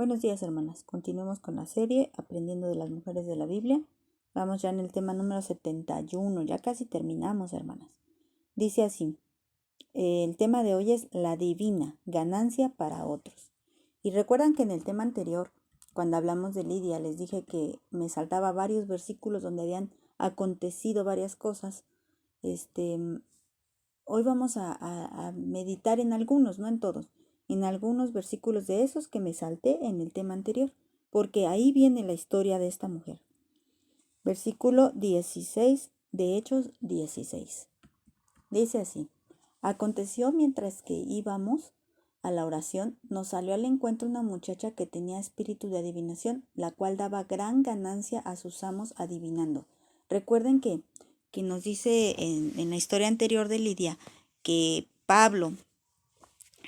Buenos días, hermanas. Continuemos con la serie Aprendiendo de las Mujeres de la Biblia. Vamos ya en el tema número 71. Ya casi terminamos, hermanas. Dice así, el tema de hoy es la divina ganancia para otros. Y recuerdan que en el tema anterior, cuando hablamos de Lidia, les dije que me saltaba varios versículos donde habían acontecido varias cosas. Hoy vamos a meditar en algunos, no en todos, en algunos versículos de esos que me salté en el tema anterior, porque ahí viene la historia de esta mujer. Versículo 16 de Hechos 16. Dice así: aconteció mientras que íbamos a la oración, nos salió al encuentro una muchacha que tenía espíritu de adivinación, la cual daba gran ganancia a sus amos adivinando. Recuerden que nos dice en la historia anterior de Lidia que Pablo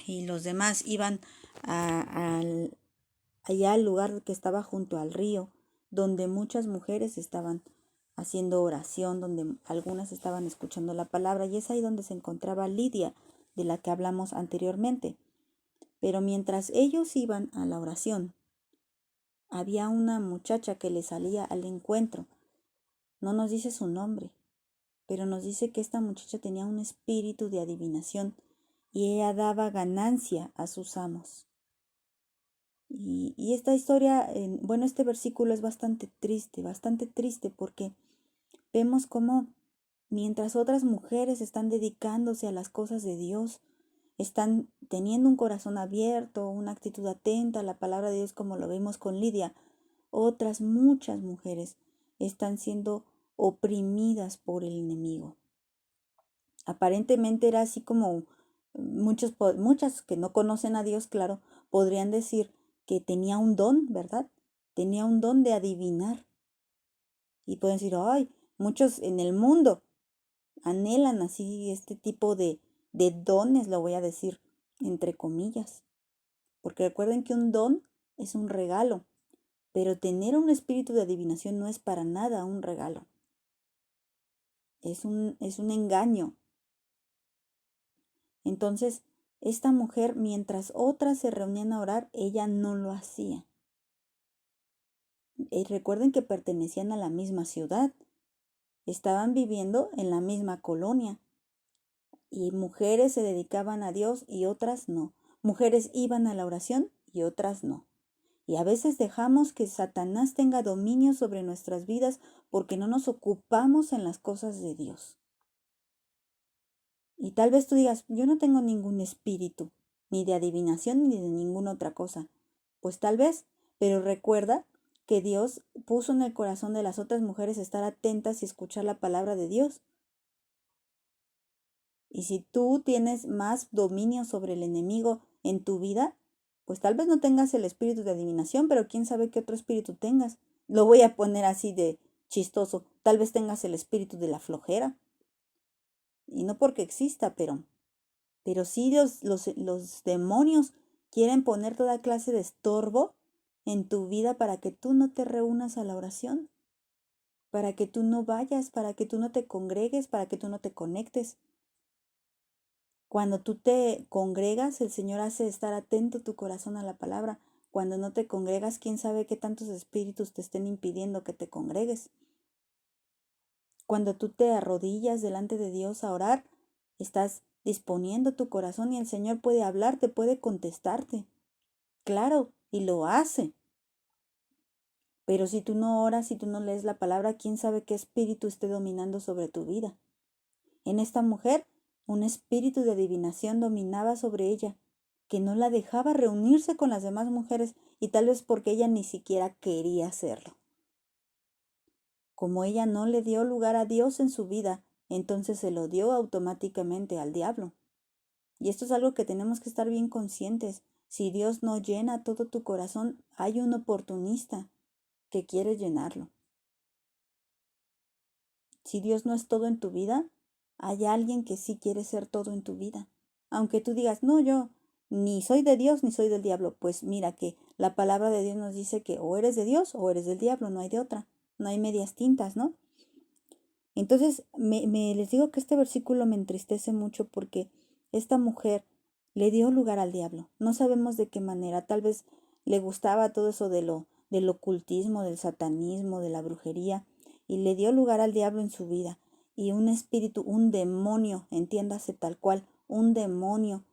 y los demás iban allá al lugar que estaba junto al río, donde muchas mujeres estaban haciendo oración, donde algunas estaban escuchando la palabra, y es ahí donde se encontraba Lidia, de la que hablamos anteriormente. Pero mientras ellos iban a la oración, había una muchacha que le salía al encuentro. No nos dice su nombre, pero nos dice que esta muchacha tenía un espíritu de adivinación y ella daba ganancia a sus amos. Y esta historia, este versículo es bastante triste porque vemos cómo mientras otras mujeres están dedicándose a las cosas de Dios, están teniendo un corazón abierto, una actitud atenta a la palabra de Dios, como lo vemos con Lidia, otras muchas mujeres están siendo oprimidas por el enemigo. Aparentemente era así como muchas que no conocen a Dios, claro, podrían decir que tenía un don, ¿verdad? Tenía un don de adivinar. Y pueden decir, ay, muchos en el mundo anhelan así este tipo de dones, lo voy a decir entre comillas. Porque recuerden que un don es un regalo, pero tener un espíritu de adivinación no es para nada un regalo. Es un engaño. Entonces, esta mujer, mientras otras se reunían a orar, ella no lo hacía. Y recuerden que pertenecían a la misma ciudad, estaban viviendo en la misma colonia, y mujeres se dedicaban a Dios y otras no. Mujeres iban a la oración y otras no. Y a veces dejamos que Satanás tenga dominio sobre nuestras vidas porque no nos ocupamos en las cosas de Dios. Y tal vez tú digas, yo no tengo ningún espíritu, ni de adivinación ni de ninguna otra cosa. Pues tal vez, pero recuerda que Dios puso en el corazón de las otras mujeres estar atentas y escuchar la palabra de Dios. Y si tú tienes más dominio sobre el enemigo en tu vida, pues tal vez no tengas el espíritu de adivinación, pero quién sabe qué otro espíritu tengas. Lo voy a poner así de chistoso. Tal vez tengas el espíritu de la flojera. Y no porque exista, pero sí los demonios quieren poner toda clase de estorbo en tu vida para que tú no te reúnas a la oración, para que tú no vayas, para que tú no te congregues, para que tú no te conectes. Cuando tú te congregas, el Señor hace estar atento tu corazón a la palabra. Cuando no te congregas, quién sabe qué tantos espíritus te estén impidiendo que te congregues. Cuando tú te arrodillas delante de Dios a orar, estás disponiendo tu corazón y el Señor puede hablarte, puede contestarte. Claro, y lo hace. Pero si tú no oras, si tú no lees la palabra, quién sabe qué espíritu esté dominando sobre tu vida. En esta mujer, un espíritu de adivinación dominaba sobre ella, que no la dejaba reunirse con las demás mujeres, y tal vez porque ella ni siquiera quería hacerlo. Como ella no le dio lugar a Dios en su vida, entonces se lo dio automáticamente al diablo. Y esto es algo que tenemos que estar bien conscientes. Si Dios no llena todo tu corazón, hay un oportunista que quiere llenarlo. Si Dios no es todo en tu vida, hay alguien que sí quiere ser todo en tu vida. Aunque tú digas, no, yo ni soy de Dios ni soy del diablo, pues mira que la palabra de Dios nos dice que o eres de Dios o eres del diablo, no hay de otra, no hay medias tintas, ¿no? Entonces, les digo que este versículo me entristece mucho porque esta mujer le dio lugar al diablo. No sabemos de qué manera, tal vez le gustaba todo eso del ocultismo, del satanismo, de la brujería, y le dio lugar al diablo en su vida. Y un espíritu, un demonio, entiéndase tal cual, un demonio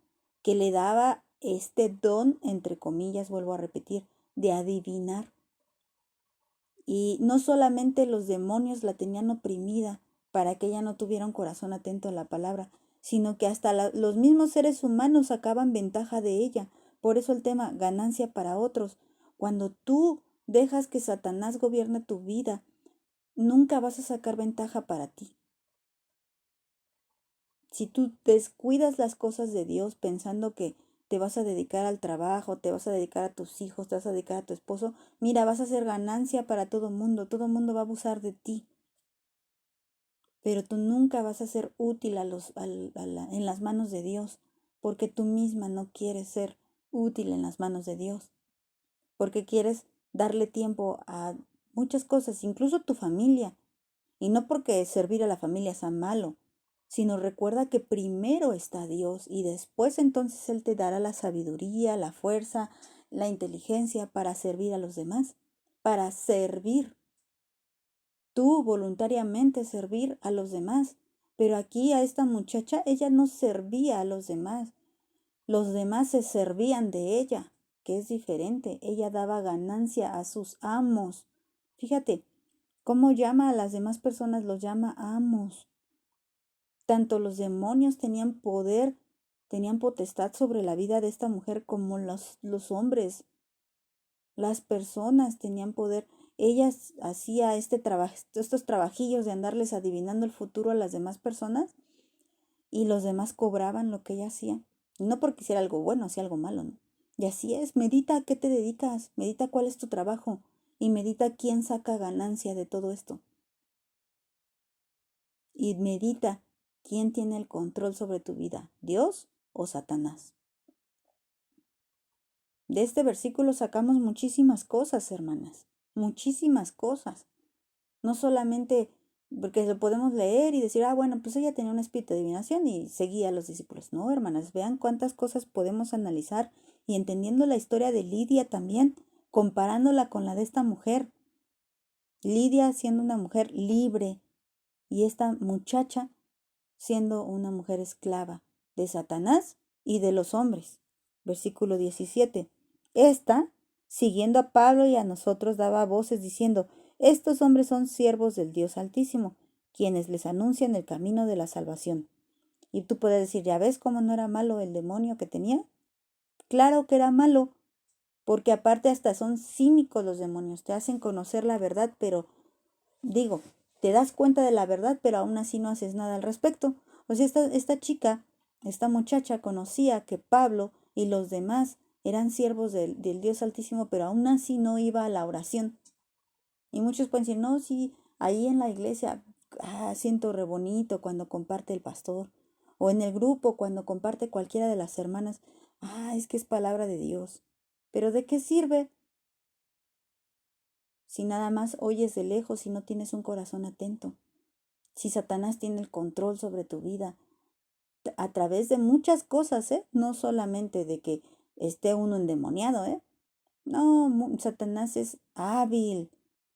que le daba este don, entre comillas, vuelvo a repetir, de adivinar. Y no solamente los demonios la tenían oprimida para que ella no tuviera un corazón atento a la palabra, sino que hasta los mismos seres humanos sacaban ventaja de ella. Por eso el tema ganancia para otros. Cuando tú dejas que Satanás gobierne tu vida, nunca vas a sacar ventaja para ti. Si tú descuidas las cosas de Dios pensando que te vas a dedicar al trabajo, te vas a dedicar a tus hijos, te vas a dedicar a tu esposo, mira, vas a hacer ganancia para todo mundo va a abusar de ti. Pero tú nunca vas a ser útil en las manos de Dios, porque tú misma no quieres ser útil en las manos de Dios, porque quieres darle tiempo a muchas cosas, incluso tu familia, y no porque servir a la familia sea malo, sino recuerda que primero está Dios y después entonces Él te dará la sabiduría, la fuerza, la inteligencia para servir a los demás, para servir tú voluntariamente servir a los demás. Pero aquí a esta muchacha, ella no servía a los demás se servían de ella, que es diferente. Ella daba ganancia a sus amos. Fíjate, cómo llama a las demás personas, los llama amos. Tanto los demonios tenían poder, tenían potestad sobre la vida de esta mujer como los hombres. Las personas tenían poder. Ella hacía estos trabajillos de andarles adivinando el futuro a las demás personas y los demás cobraban lo que ella hacía. Y no porque hiciera algo bueno, hacía algo malo, ¿no? Y así es, medita a qué te dedicas, medita cuál es tu trabajo y medita quién saca ganancia de todo esto. Y medita quién tiene el control sobre tu vida, Dios o Satanás. De este versículo sacamos muchísimas cosas, hermanas, muchísimas cosas. No solamente porque lo podemos leer y decir, bueno, pues ella tenía un espíritu de adivinación y seguía a los discípulos. No, hermanas, vean cuántas cosas podemos analizar y entendiendo la historia de Lidia también, comparándola con la de esta mujer. Lidia siendo una mujer libre y esta muchacha siendo una mujer esclava de Satanás y de los hombres. Versículo 17. Esta, siguiendo a Pablo y a nosotros, daba voces diciendo, estos hombres son siervos del Dios Altísimo, quienes les anuncian el camino de la salvación. Y tú puedes decir, ¿ya ves cómo no era malo el demonio que tenía? Claro que era malo, porque aparte hasta son cínicos los demonios, te hacen conocer la verdad, pero digo, te das cuenta de la verdad, pero aún así no haces nada al respecto. O sea, esta chica, esta muchacha conocía que Pablo y los demás eran siervos del Dios Altísimo, pero aún así no iba a la oración. Y muchos pueden decir, no, sí, ahí en la iglesia, siento re bonito cuando comparte el pastor. O en el grupo cuando comparte cualquiera de las hermanas, es que es palabra de Dios. Pero ¿de qué sirve si nada más oyes de lejos y no tienes un corazón atento? Si Satanás tiene el control sobre tu vida a través de muchas cosas, no solamente de que esté uno endemoniado, no, Satanás es hábil,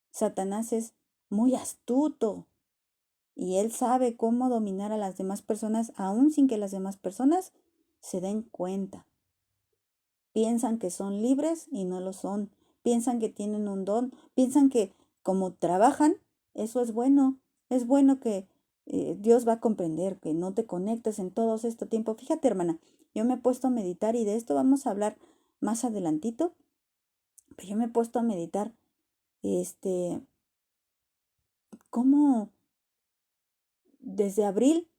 Satanás es muy astuto y él sabe cómo dominar a las demás personas aún sin que las demás personas se den cuenta. Piensan que son libres y no lo son, piensan que tienen un don, piensan que como trabajan, eso es bueno que Dios va a comprender que no te conectes en todo este tiempo. Fíjate, hermana, yo me he puesto a meditar y de esto vamos a hablar más adelantito, pero yo me he puesto a meditar, cómo desde abril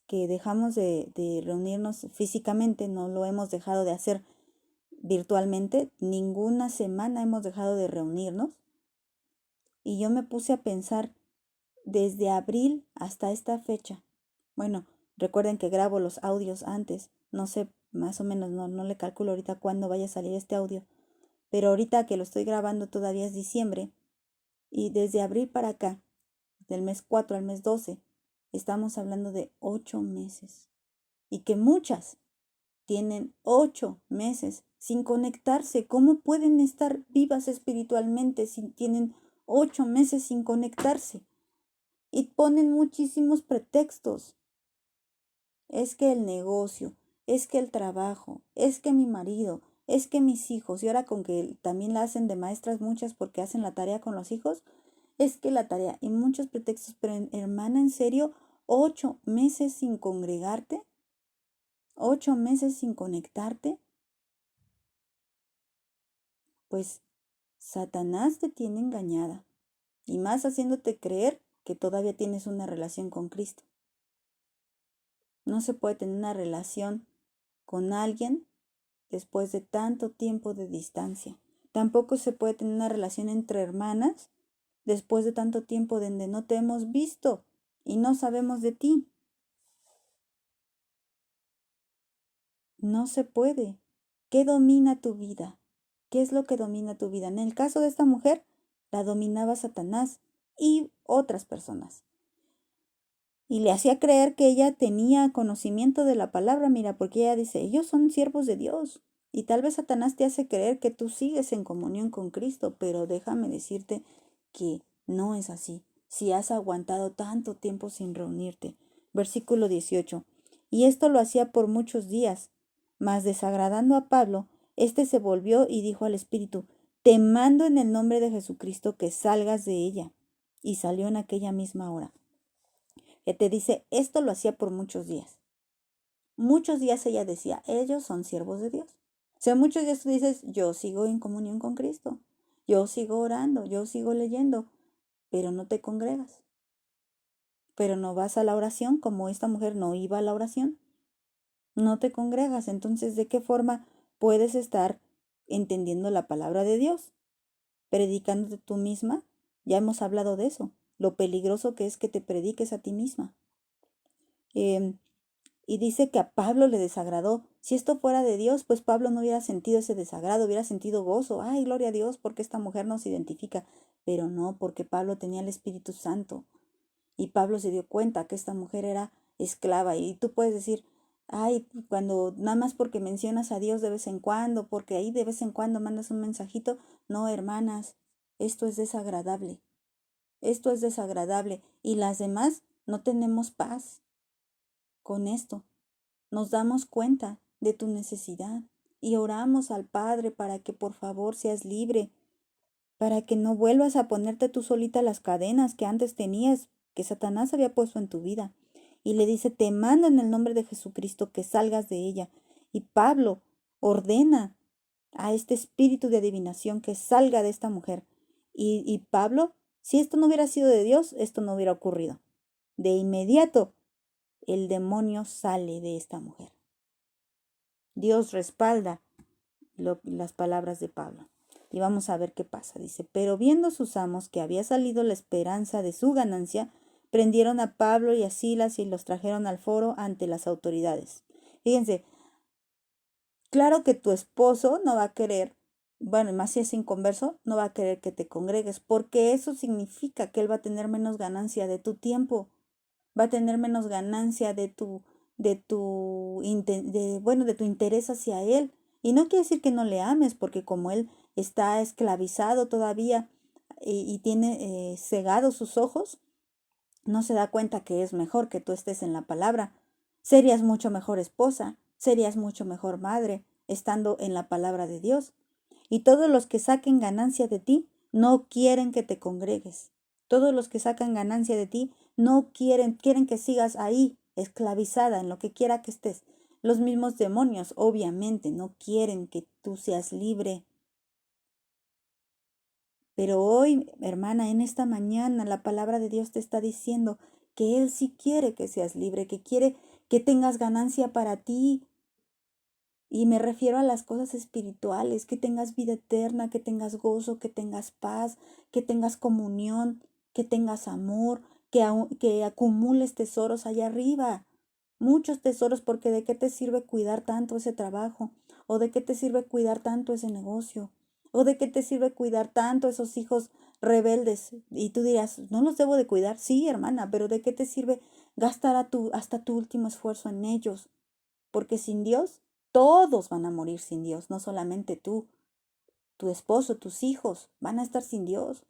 que dejamos de reunirnos físicamente, no lo hemos dejado de hacer virtualmente, ninguna semana hemos dejado de reunirnos. Y yo me puse a pensar desde abril hasta esta fecha. Bueno, recuerden que grabo los audios antes, no sé, más o menos, no le calculo ahorita cuándo vaya a salir este audio, pero ahorita que lo estoy grabando todavía es diciembre y desde abril para acá, del mes 4 al mes 12, estamos hablando de 8 meses y que muchas tienen 8 meses sin conectarse. ¿Cómo pueden estar vivas espiritualmente si tienen 8 meses sin conectarse? Y ponen muchísimos pretextos. Es que el negocio, es que el trabajo, es que mi marido, es que mis hijos, y ahora con que también la hacen de maestras muchas porque hacen la tarea con los hijos, es que la tarea y muchos pretextos, pero hermana, en serio, 8 meses sin congregarte, 8 meses sin conectarte, pues Satanás te tiene engañada, y más haciéndote creer que todavía tienes una relación con Cristo. No se puede tener una relación con alguien después de tanto tiempo de distancia. Tampoco se puede tener una relación entre hermanas después de tanto tiempo donde no te hemos visto y no sabemos de ti. No se puede. ¿Qué domina tu vida? ¿Qué es lo que domina tu vida? En el caso de esta mujer, la dominaba Satanás y otras personas. Y le hacía creer que ella tenía conocimiento de la palabra, mira, porque ella dice, ellos son siervos de Dios. Y tal vez Satanás te hace creer que tú sigues en comunión con Cristo, pero déjame decirte que no es así. Si has aguantado tanto tiempo sin reunirte. Versículo 18. Y esto lo hacía por muchos días. Mas desagradando a Pablo, éste se volvió y dijo al Espíritu, te mando en el nombre de Jesucristo que salgas de ella. Y salió en aquella misma hora. Que te dice, esto lo hacía por muchos días. Muchos días ella decía, ellos son siervos de Dios. O sea, muchos días tú dices, yo sigo en comunión con Cristo, yo sigo orando, yo sigo leyendo, pero no te congregas. Pero no vas a la oración como esta mujer no iba a la oración. No te congregas. Entonces, ¿de qué forma puedes estar entendiendo la palabra de Dios? Predicándote tú misma. Ya hemos hablado de eso. Lo peligroso que es que te prediques a ti misma. Y dice que a Pablo le desagradó. Si esto fuera de Dios, pues Pablo no hubiera sentido ese desagrado, hubiera sentido gozo. Ay, gloria a Dios, porque esta mujer nos identifica. Pero no, porque Pablo tenía el Espíritu Santo. Y Pablo se dio cuenta que esta mujer era esclava. Y tú puedes decir, ay, cuando nada más porque mencionas a Dios de vez en cuando, porque ahí de vez en cuando mandas un mensajito. No, hermanas, esto es desagradable. Esto es desagradable. Y las demás no tenemos paz con esto. Nos damos cuenta de tu necesidad y oramos al Padre para que por favor seas libre, para que no vuelvas a ponerte tú solita las cadenas que antes tenías, que Satanás había puesto en tu vida. Y le dice, te mando en el nombre de Jesucristo que salgas de ella. Y Pablo ordena a este espíritu de adivinación que salga de esta mujer. Y Pablo, si esto no hubiera sido de Dios, esto no hubiera ocurrido. De inmediato, el demonio sale de esta mujer. Dios respalda las palabras de Pablo. Y vamos a ver qué pasa. Dice, pero viendo sus amos que había salido la esperanza de su ganancia, prendieron a Pablo y a Silas y los trajeron al foro ante las autoridades. Fíjense, claro que tu esposo no va a querer, bueno, más si es inconverso, no va a querer que te congregues, porque eso significa que él va a tener menos ganancia de tu tiempo, va a tener menos ganancia de tu interés hacia él. Y no quiere decir que no le ames, porque como él está esclavizado todavía y tiene cegados sus ojos, no se da cuenta que es mejor que tú estés en la palabra. Serías mucho mejor esposa, serías mucho mejor madre, estando en la palabra de Dios. Y todos los que saquen ganancia de ti, no quieren que te congregues. Todos los que sacan ganancia de ti, no quieren que sigas ahí, esclavizada en lo que quiera que estés. Los mismos demonios, obviamente, no quieren que tú seas libre. Pero hoy, hermana, en esta mañana, la palabra de Dios te está diciendo que Él sí quiere que seas libre, que quiere que tengas ganancia para ti. Y me refiero a las cosas espirituales, que tengas vida eterna, que tengas gozo, que tengas paz, que tengas comunión, que tengas amor, que acumules tesoros allá arriba. Muchos tesoros, porque ¿de qué te sirve cuidar tanto ese trabajo? ¿O de qué te sirve cuidar tanto ese negocio? ¿O de qué te sirve cuidar tanto esos hijos rebeldes? Y tú dirás, ¿no los debo de cuidar? Sí, hermana, pero ¿de qué te sirve gastar hasta tu último esfuerzo en ellos? Porque sin Dios Todos van a morir sin Dios, no solamente tú, tu esposo, tus hijos, van a estar sin Dios.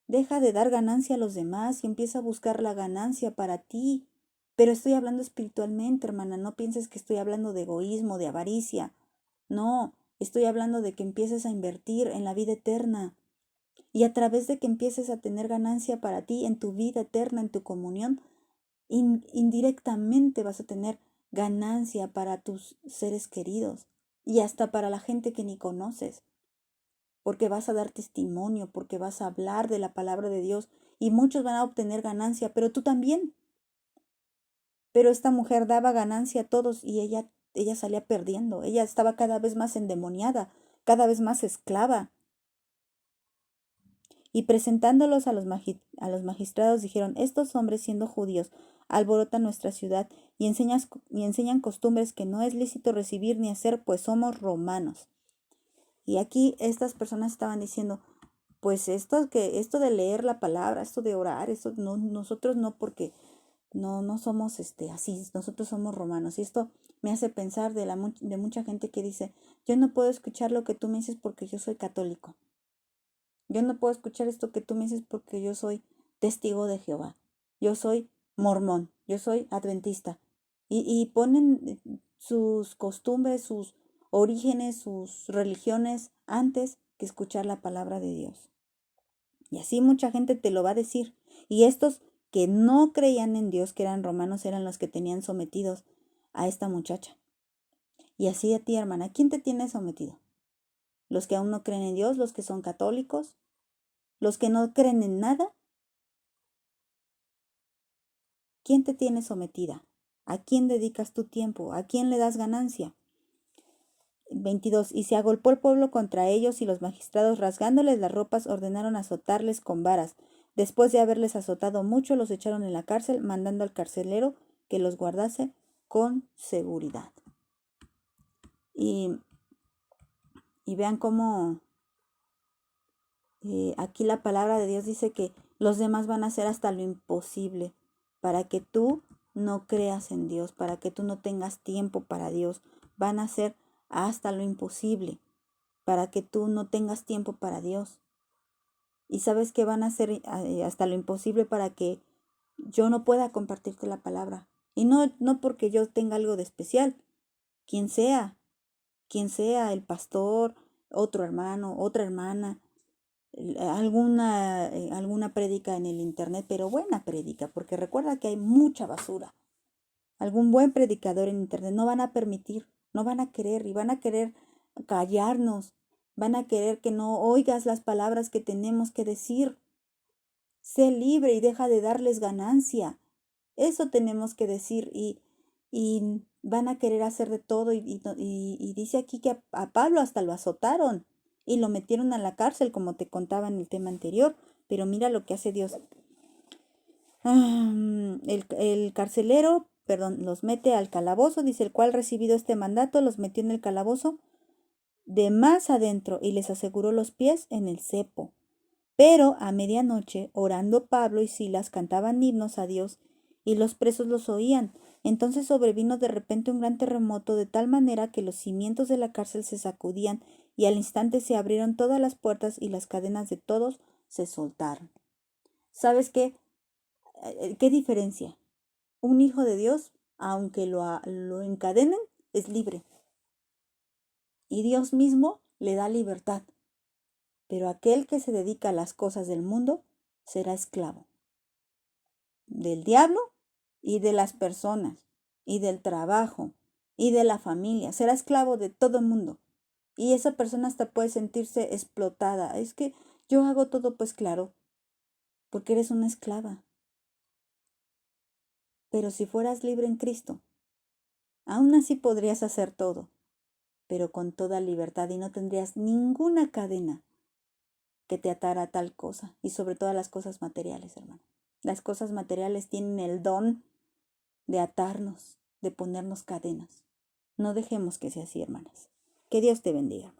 Deja de dar ganancia a los demás y empieza a buscar la ganancia para ti. Pero estoy hablando espiritualmente, hermana, no pienses que estoy hablando de egoísmo, de avaricia. No, estoy hablando de que empieces a invertir en la vida eterna. Y a través de que empieces a tener ganancia para ti en tu vida eterna, en tu comunión, indirectamente vas a tener ganancia para tus seres queridos y hasta para la gente que ni conoces, porque vas a dar testimonio, porque vas a hablar de la palabra de Dios y muchos van a obtener ganancia, pero tú también. Pero esta mujer daba ganancia a todos y ella salía perdiendo, ella estaba cada vez más endemoniada, cada vez más esclava. Y presentándolos a los magistrados dijeron, estos hombres siendo judíos alborotan nuestra ciudad y enseñan costumbres que no es lícito recibir ni hacer, pues somos romanos. Y aquí estas personas estaban diciendo, pues esto de leer la palabra, esto de orar, esto no, nosotros no, porque no somos así, nosotros somos romanos. Y esto me hace pensar de mucha gente que dice, yo no puedo escuchar lo que tú me dices porque yo soy católico. Yo no puedo escuchar esto que tú me dices porque yo soy testigo de Jehová. Yo soy mormón, yo soy adventista. Y ponen sus costumbres, sus orígenes, sus religiones antes que escuchar la palabra de Dios. Y así mucha gente te lo va a decir. Y estos que no creían en Dios, que eran romanos, eran los que tenían sometidos a esta muchacha. Y así a ti, hermana, ¿quién te tiene sometido? ¿Los que aún no creen en Dios? ¿Los que son católicos? ¿Los que no creen en nada? ¿Quién te tiene sometida? ¿A quién dedicas tu tiempo? ¿A quién le das ganancia? 22. Y se agolpó el pueblo contra ellos y los magistrados, rasgándoles las ropas, ordenaron azotarles con varas. Después de haberles azotado mucho, los echaron en la cárcel, mandando al carcelero que los guardase con seguridad. Y vean cómo aquí la palabra de Dios dice que los demás van a hacer hasta lo imposible para que tú no creas en Dios, para que tú no tengas tiempo para Dios. Van a hacer hasta lo imposible para que tú no tengas tiempo para Dios. Y sabes que van a hacer hasta lo imposible para que yo no pueda compartirte la palabra. Y no porque yo tenga algo de especial. Quien sea, el pastor, otro hermano, otra hermana, alguna prédica en el internet, pero buena prédica, porque recuerda que hay mucha basura. Algún buen predicador en internet no van a permitir, no van a querer y van a querer callarnos, van a querer que no oigas las palabras que tenemos que decir. Sé libre y deja de darles ganancia. Eso tenemos que decir y van a querer hacer de todo y dice aquí que a Pablo hasta lo azotaron y lo metieron a la cárcel, como te contaba en el tema anterior. Pero mira lo que hace Dios. El carcelero, los mete al calabozo, dice, el cual recibido este mandato, los metió en el calabozo de más adentro y les aseguró los pies en el cepo. Pero a medianoche, orando Pablo y Silas, cantaban himnos a Dios y los presos los oían. Entonces sobrevino de repente un gran terremoto, de tal manera que los cimientos de la cárcel se sacudían y al instante se abrieron todas las puertas y las cadenas de todos se soltaron. ¿Sabes qué? ¿Qué diferencia? Un hijo de Dios, aunque lo encadenen, es libre. Y Dios mismo le da libertad. Pero aquel que se dedica a las cosas del mundo será esclavo del diablo y de las personas y del trabajo y de la familia. Será esclavo de todo el mundo. Y esa persona hasta puede sentirse explotada. Es que yo hago todo, pues claro, porque eres una esclava. Pero si fueras libre en Cristo, aún así podrías hacer todo, pero con toda libertad y no tendrías ninguna cadena que te atara a tal cosa, y sobre todo las cosas materiales, hermano. Las cosas materiales tienen el don de atarnos, de ponernos cadenas. No dejemos que sea así, hermanas. Que Dios te bendiga.